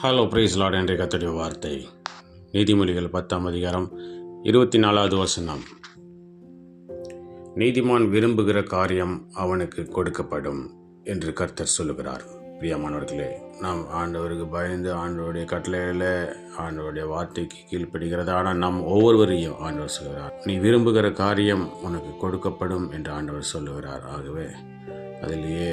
Hello price Lord என்ற கர்த்தருடைய வார்த்தை நீதிமொழிகள் 10ஆம் அதிகாரம் 24வது வசனம். நீதிமான் விரும்புகிற காரியம் அவனுக்கு கொடுக்கப்படும் என்று கர்த்தர் சொல்லுகிறார். பிரியமானவர்களே, நாம் ஆண்டவருக்கு பயந்து ஆண்டவருடைய கட்டளையில் ஆண்டவருடைய வார்த்தைக்கு கீழ்ப்படுகிறதான நாம் ஒவ்வொருவரையும் ஆண்டவர் சொல்கிறார், நீ விரும்புகிற காரியம் உனக்கு கொடுக்கப்படும் என்று ஆண்டவர் சொல்லுகிறார். ஆகவே அதிலேயே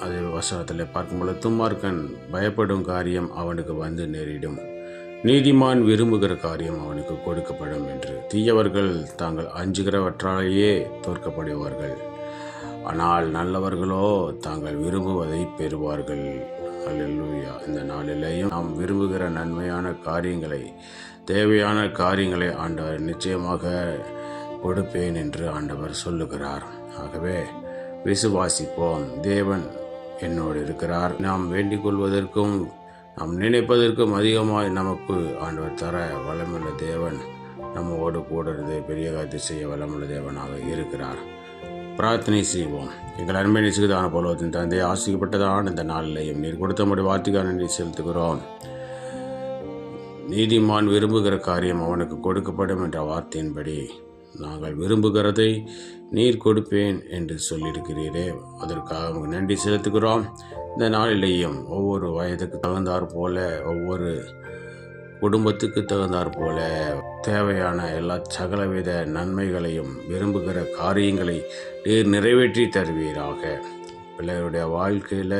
அதே வசனத்தில் பார்க்கும்போது, துன்மார்க்கன் பயப்படும் காரியம் அவனுக்கு வந்து நேரிடும், நீதிமான் விரும்புகிற காரியம் அவனுக்கு கொடுக்கப்படும் என்று. தீயவர்கள் தாங்கள் அஞ்சுகிறவற்றாலேயே தோற்கப்படுவார்கள், ஆனால் நல்லவர்களோ தாங்கள் விரும்புவதை பெறுவார்கள். அல்லேலூயா. இந்த நாளிலேயும் நாம் விரும்புகிற நன்மையான காரியங்களை, தேவையான காரியங்களை ஆண்டவர் நிச்சயமாக கொடுப்பேன் என்று ஆண்டவர் சொல்லுகிறார். ஆகவே விசுவாசிப்போம். தேவன் என்னோடு இருக்கிறார். நாம் வேண்டிக் கொள்வதற்கும் நாம் நினைப்பதற்கும் அதிகமாக நமக்கு ஆண்டவர் தர வளமுள்ள தேவன் நம்மோடு கூட இருந்து பெரிய காரியத்தை செய்ய வளமுள்ள தேவனாக இருக்கிறார். பிரார்த்தனை செய்வோம். எங்கள் அன்பை நேசிக்கிறதான பரலோகத்தின் தந்தை, ஆசிக்கப்பட்டதான இந்த நாளிலேயும் நீர் கொடுத்த முடிய வார்த்தைக்கான நன்றி செலுத்துகிறோம். நீதிமான் விரும்புகிற காரியம் அவனுக்கு கொடுக்கப்படும் என்ற வார்த்தையின்படி நாங்கள் விரும்புகிறதை நீர் கொடுப்பேன் என்று சொல்லியிருக்கிறீரே, அதற்காக உங்களுக்கு நன்றி செலுத்துகிறோம். இந்த நாளிலேயும் ஒவ்வொரு வயதுக்கு தகுந்தாற் போல, ஒவ்வொரு குடும்பத்துக்கு தகுந்தாற் போல தேவையான எல்லா சகலவித நன்மைகளையும் விரும்புகிற காரியங்களை நீர் நிறைவேற்றி தருவீராக. பிள்ளைகளுடைய வாழ்க்கையில்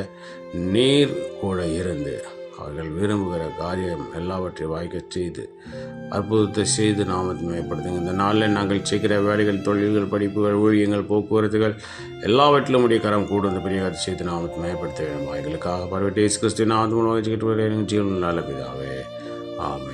நீர் கூட இருந்து அவர்கள் விரும்புகிற காரியம் எல்லாவற்றையும் வாய்க்கச் செய்து அற்புதத்தை செய்து நாமத்தை மேம்படுத்துங்க. இந்த நாளில் நாங்கள் செய்கிற வேலைகள், தொழில்கள், படிப்புகள், ஊழியங்கள், போக்குவரத்துகள் எல்லாவற்றிலும் உடைய கரம் கூட இந்த பெரிய காரியத்தை செய்து நாமத்தை மேம்படுத்த வேண்டும். எங்களுக்காக பரவட்டு இயேசு கிறிஸ்துவின் நாமத்தின் மூலம் ஜீவன் நல்ல பிதாவே, ஆமென்.